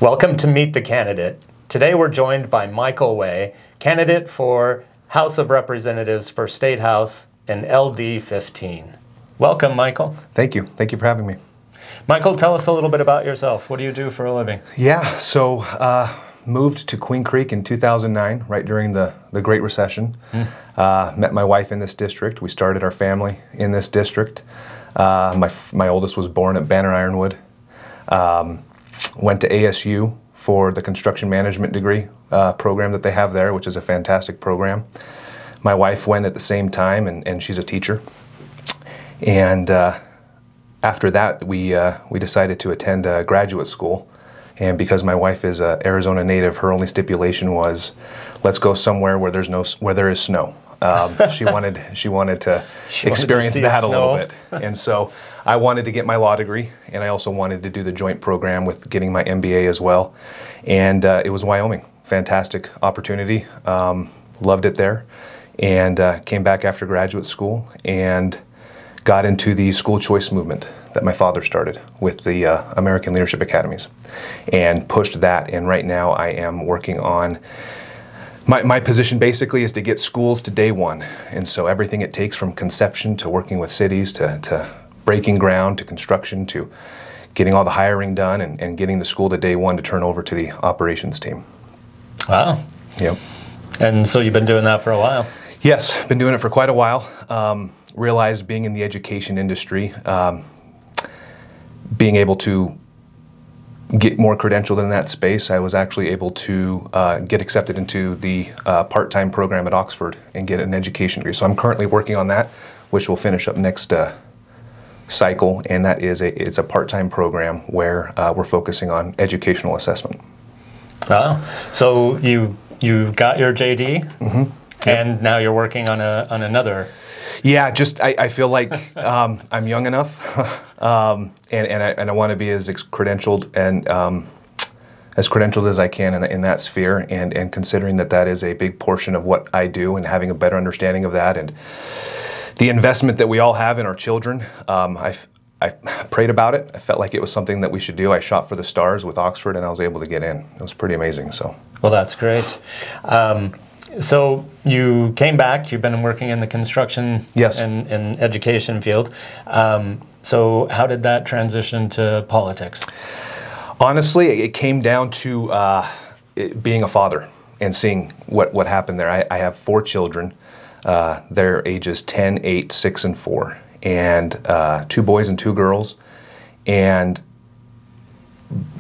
Welcome to Meet the Candidate. Today we're joined by Michael Way, candidate for House of Representatives for State House in LD 15. Welcome, Michael. Thank you. Thank you for having me. Michael, tell us a little bit about yourself. What do you do for a living? Yeah, so moved to Queen Creek in 2009, right during the Great Recession. Met my wife in this district. We started our family in this district. My oldest was born at Banner Ironwood. Went to ASU for the construction management degree program that they have there, which is a fantastic program. My wife went at the same time, and she's a teacher. And after that, we decided to attend graduate school. And because my wife is an Arizona native, her only stipulation was, let's go somewhere where there is snow. She wanted to experience that a little bit. And so I wanted to get my law degree, and I also wanted to do the joint program with getting my MBA as well. And it was Wyoming. Fantastic opportunity. Loved it there. And came back after graduate school and got into the school choice movement that my father started with the American Leadership Academies, and pushed that. And right now I am working on my position basically is to get schools to day one. And so everything it takes from conception to working with cities to breaking ground to construction to getting all the hiring done and getting the school to day one to turn over to the operations team. Wow. Yep. And so you've been doing that for a while? Yes, been doing it for quite a while. Realized being in the education industry, being able to get more credentialed in that space, I was actually able to get accepted into the part-time program at Oxford and get an education degree. So I'm currently working on that, which will finish up next cycle, and that is it's a part-time program where we're focusing on educational assessment. Wow. So you got your JD, and now you're working on another. Yeah, just I feel like I'm young enough, and I want to be as credentialed as I can in that sphere, and considering that is a big portion of what I do, and having a better understanding of that, and the investment that we all have in our children. I prayed about it. I felt like it was something that we should do. I shot for the stars with Oxford, and I was able to get in. It was pretty amazing. So. Well, that's great. So you came back, you've been working in the construction and education field. So how did that transition to politics? Honestly, it came down to being a father and seeing what happened there. I have 4 children. They're ages 10, 8, 6, and 4. And 2 boys and 2 girls. And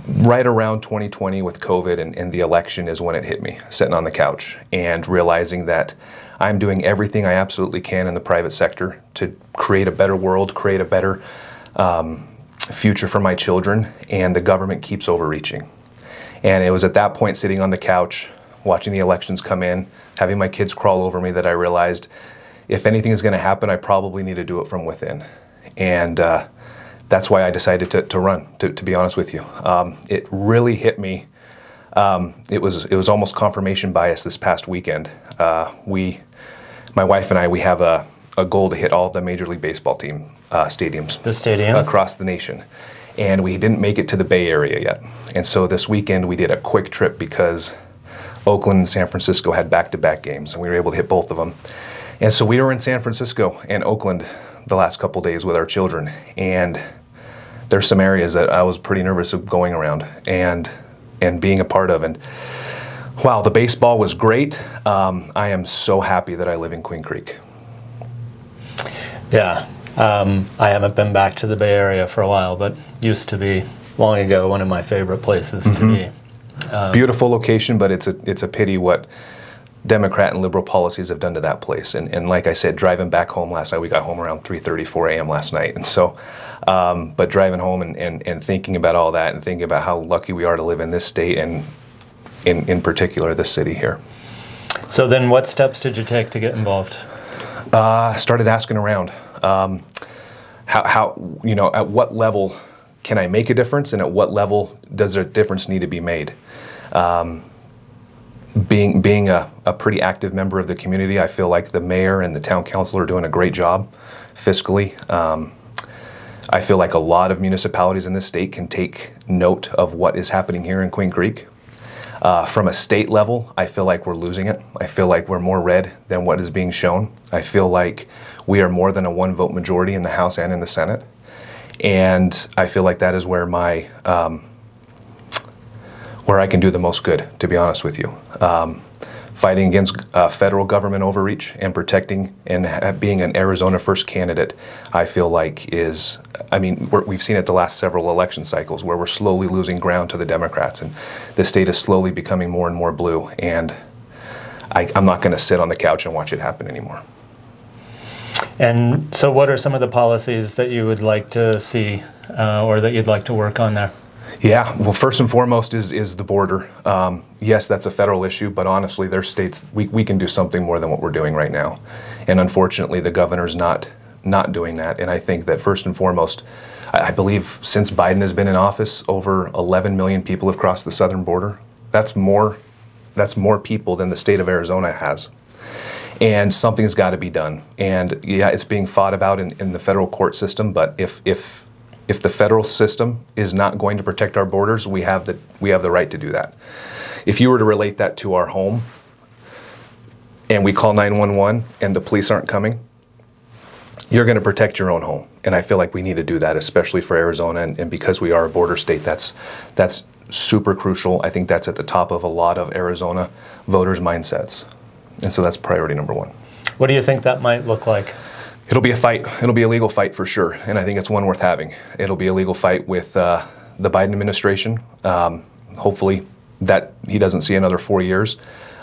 right around 2020 with COVID and the election is when it hit me, sitting on the couch and realizing that I'm doing everything I absolutely can in the private sector to create a better world, create a better future for my children, and the government keeps overreaching. And it was at that point, sitting on the couch, watching the elections come in, having my kids crawl over me, that I realized if anything is going to happen, I probably need to do it from within. And that's why I decided to run, to be honest with you. It really hit me. It was almost confirmation bias this past weekend. My wife and I, we have a goal to hit all of the Major League Baseball team stadiums. The stadiums? Across the nation. And we didn't make it to the Bay Area yet. And so this weekend we did a quick trip because Oakland and San Francisco had back-to-back games, and we were able to hit both of them. And so we were in San Francisco and Oakland the last couple days with our children, and there's some areas that I was pretty nervous of going around and being a part of. And wow, the baseball was great. I am so happy that I live in Queen Creek. Yeah, I haven't been back to the Bay Area for a while, but used to be, long ago, one of my favorite places to be. Beautiful location, but it's a pity what Democrat and liberal policies have done to that place. And like I said, driving back home last night, we got home around 3:30, 4 a.m. last night. And so, but driving home and thinking about all that and thinking about how lucky we are to live in this state and in particular this city here. So then what steps did you take to get involved? Started asking around. How you know, at what level can I make a difference, and at what level does a difference need to be made? Being a pretty active member of the community, I feel like the mayor and the town council are doing a great job fiscally. I feel like a lot of municipalities in this state can take note of what is happening here in Queen Creek. From a state level, I feel like we're losing it. I feel like we're more red than what is being shown. I feel like we are more than a 1-vote majority in the House and in the Senate. And I feel like that is where where I can do the most good, to be honest with you. Fighting against federal government overreach and protecting and being an Arizona First candidate, I feel like is, I mean, we've seen it the last several election cycles where we're slowly losing ground to the Democrats, and the state is slowly becoming more and more blue, and I'm not going to sit on the couch and watch it happen anymore. And so what are some of the policies that you would like to see or that you'd like to work on there? Yeah, well, first and foremost is the border. Yes, that's a federal issue, but honestly, there's states, we can do something more than what we're doing right now. And unfortunately, the governor's not doing that. And I think that first and foremost, I believe since Biden has been in office, over 11 million people have crossed the southern border. That's more people than the state of Arizona has. And something's got to be done. And yeah, it's being fought about in the federal court system, but if the federal system is not going to protect our borders, we have the right to do that. If you were to relate that to our home, and we call 911 and the police aren't coming, you're going to protect your own home. And I feel like we need to do that, especially for Arizona, and because we are a border state, that's super crucial. I think that's at the top of a lot of Arizona voters' mindsets. And so that's priority number one. What do you think that might look like? It'll be a fight. It'll be a legal fight for sure, and I think it's one worth having. It'll be a legal fight with the Biden administration. Hopefully that he doesn't see another 4 years.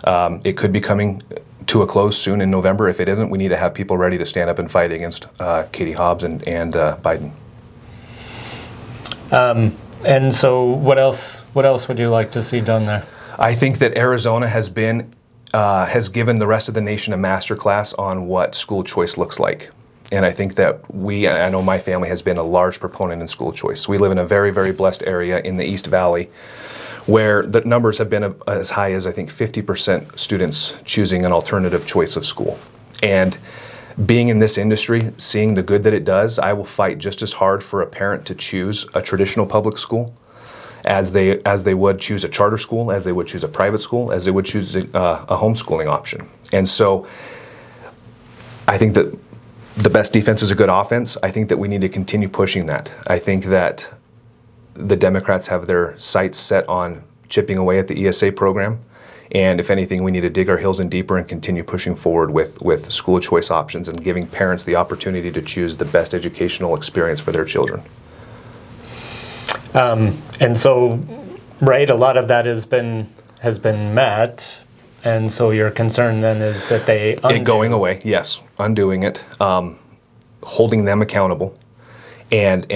It could be coming to a close soon in November. If it isn't, we need to have people ready to stand up and fight against Katie Hobbs and Biden. And so what else would you like to see done there? I think that Arizona has given the rest of the nation a masterclass on what school choice looks like. And I think that I know my family has been a large proponent in school choice. We live in a very, very blessed area in the East Valley where the numbers have been as high as, I think, 50% students choosing an alternative choice of school. And being in this industry, seeing the good that it does, I will fight just as hard for a parent to choose a traditional public school as they would choose a charter school, as they would choose a private school, as they would choose a homeschooling option. And so I think that the best defense is a good offense. I think that we need to continue pushing that. I think that the Democrats have their sights set on chipping away at the ESA program. And if anything, we need to dig our heels in deeper and continue pushing forward with school choice options and giving parents the opportunity to choose the best educational experience for their children. And so, right, a lot of that has been met, and so your concern then is that they undo. It going away, yes, undoing it, holding them accountable, and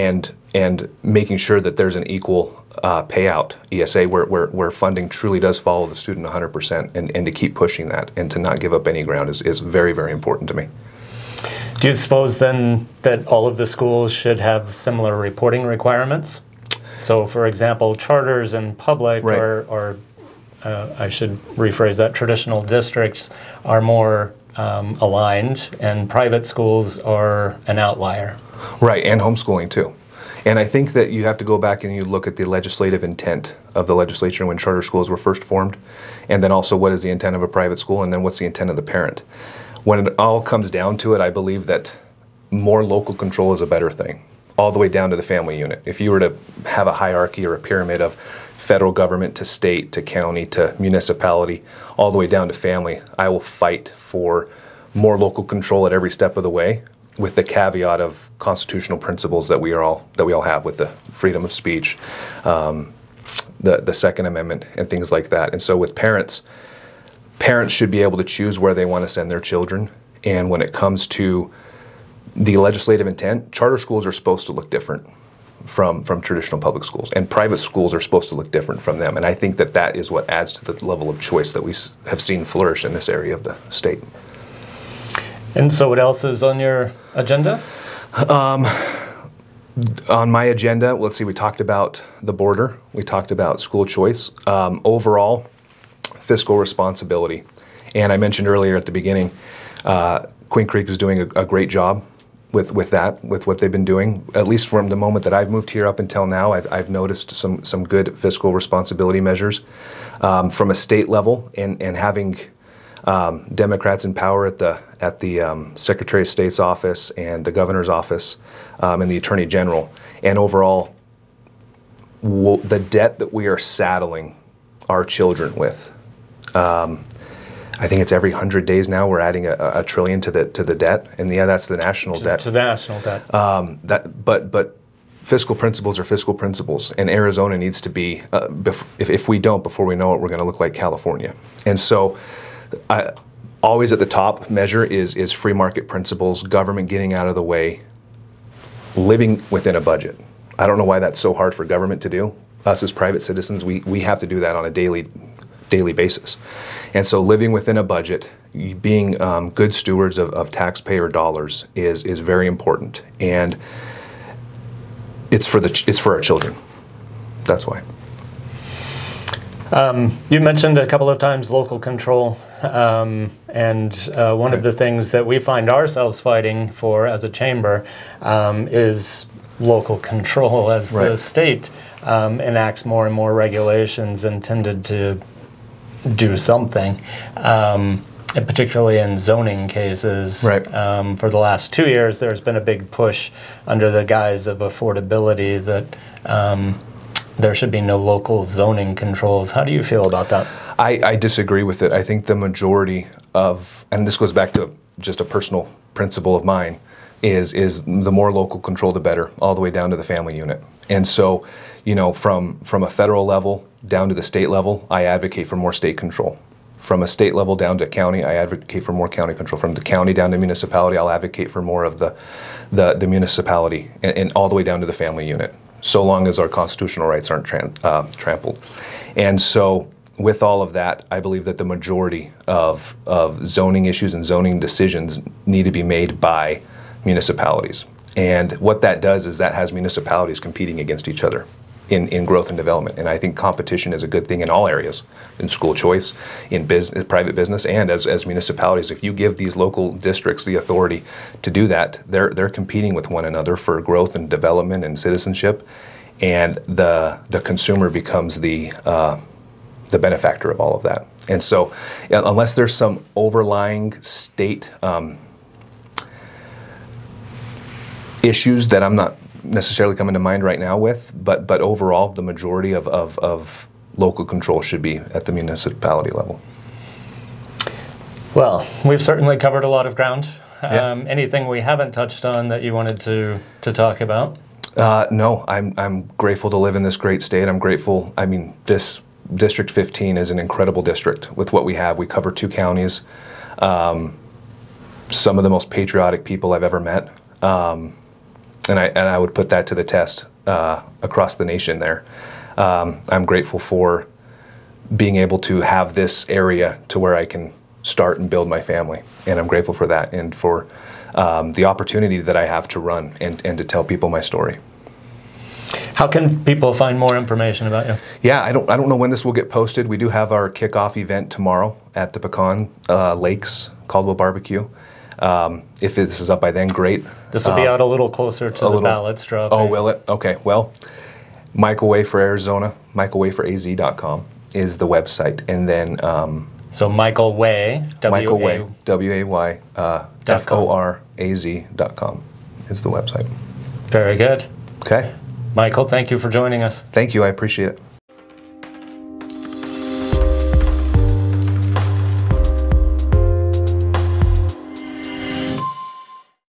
making sure that there's an equal payout ESA where funding truly does follow the student 100%, and to keep pushing that and to not give up any ground is very, very important to me. Do you suppose then that all of the schools should have similar reporting requirements? So, for example, charters and public, right, or I should rephrase that, traditional districts are more aligned, and private schools are an outlier. Right, and homeschooling too. And I think that you have to go back and you look at the legislative intent of the legislature when charter schools were first formed, and then also what is the intent of a private school, and then what's the intent of the parent. When it all comes down to it, I believe that more local control is a better thing, all the way down to the family unit. If you were to have a hierarchy or a pyramid of federal government to state to county to municipality, all the way down to family, I will fight for more local control at every step of the way, with the caveat of constitutional principles that we all have, with the freedom of speech, the Second Amendment, and things like that. And so with parents should be able to choose where they want to send their children. And when it comes to the legislative intent, charter schools are supposed to look different from traditional public schools, and private schools are supposed to look different from them. And I think that that is what adds to the level of choice that we have seen flourish in this area of the state. And so what else is on your agenda? On my agenda, let's see, we talked about the border, we talked about school choice, overall fiscal responsibility. And I mentioned earlier at the beginning, Queen Creek is doing a great job with what they've been doing. At least from the moment that I've moved here up until now, I've noticed some good fiscal responsibility measures from a state level, and having Democrats in power at the Secretary of State's office and the governor's office and the Attorney General, and overall the debt that we are saddling our children with. I think it's every 100 days now we're adding a trillion to the debt, and yeah, that's the national debt. To the national debt. But fiscal principles are fiscal principles, and Arizona needs to be. If we don't, before we know it, we're going to look like California. And so, always at the top measure is free market principles, government getting out of the way, living within a budget. I don't know why that's so hard for government to do. Us as private citizens, we have to do that on a daily basis. And so living within a budget, being good stewards of taxpayer dollars is very important. And it's for our children. That's why. You mentioned a couple of times local control. And one of the things that we find ourselves fighting for as a chamber is local control, as the state enacts more and more regulations intended to do something, and particularly in zoning cases. For the last 2 years, there's been a big push under the guise of affordability that there should be no local zoning controls. How do you feel about that? I disagree with it. I think the majority of, and this goes back to just a personal principle of mine, is the more local control, the better, all the way down to the family unit. And so, you know, from a federal level down to the state level, I advocate for more state control. From a state level down to county, I advocate for more county control. From the county down to municipality, I'll advocate for more of the municipality, and all the way down to the family unit, so long as our constitutional rights aren't trampled. And so, with all of that, I believe that the majority of zoning issues and zoning decisions need to be made by municipalities. And what that does is that has municipalities competing against each other in growth and development. And I think competition is a good thing in all areas, in school choice, in business, private business, and as municipalities. If you give these local districts the authority to do that, they're competing with one another for growth and development and citizenship, and the consumer becomes the benefactor of all of that. And so, unless there's some overlying state issues that I'm not necessarily coming to mind right now with, but overall, the majority of local control should be at the municipality level. Well, we've certainly covered a lot of ground. Anything we haven't touched on that you wanted to talk about? No, I'm grateful to live in this great state. I'm grateful. I mean, this District 15 is an incredible district with what we have. We cover 2 counties. Some of the most patriotic people I've ever met. And I would put that to the test across the nation there. I'm grateful for being able to have this area to where I can start and build my family. And I'm grateful for that, and for the opportunity that I have to run and to tell people my story. How can people find more information about you? Yeah, I don't know when this will get posted. We do have our kickoff event tomorrow at the Pecan Lakes Caldwell Barbecue. If this is up by then, great. This will be out a little closer to the ballots dropping. Oh, will it? Okay, well, Michael Way for Arizona, michaelwayforaz.com is the website. And then... so Michael Way, Michael Way, W-A-Y, F-O-R-A-Z.com is the website. Very good. Okay. Michael, thank you for joining us. Thank you, I appreciate it.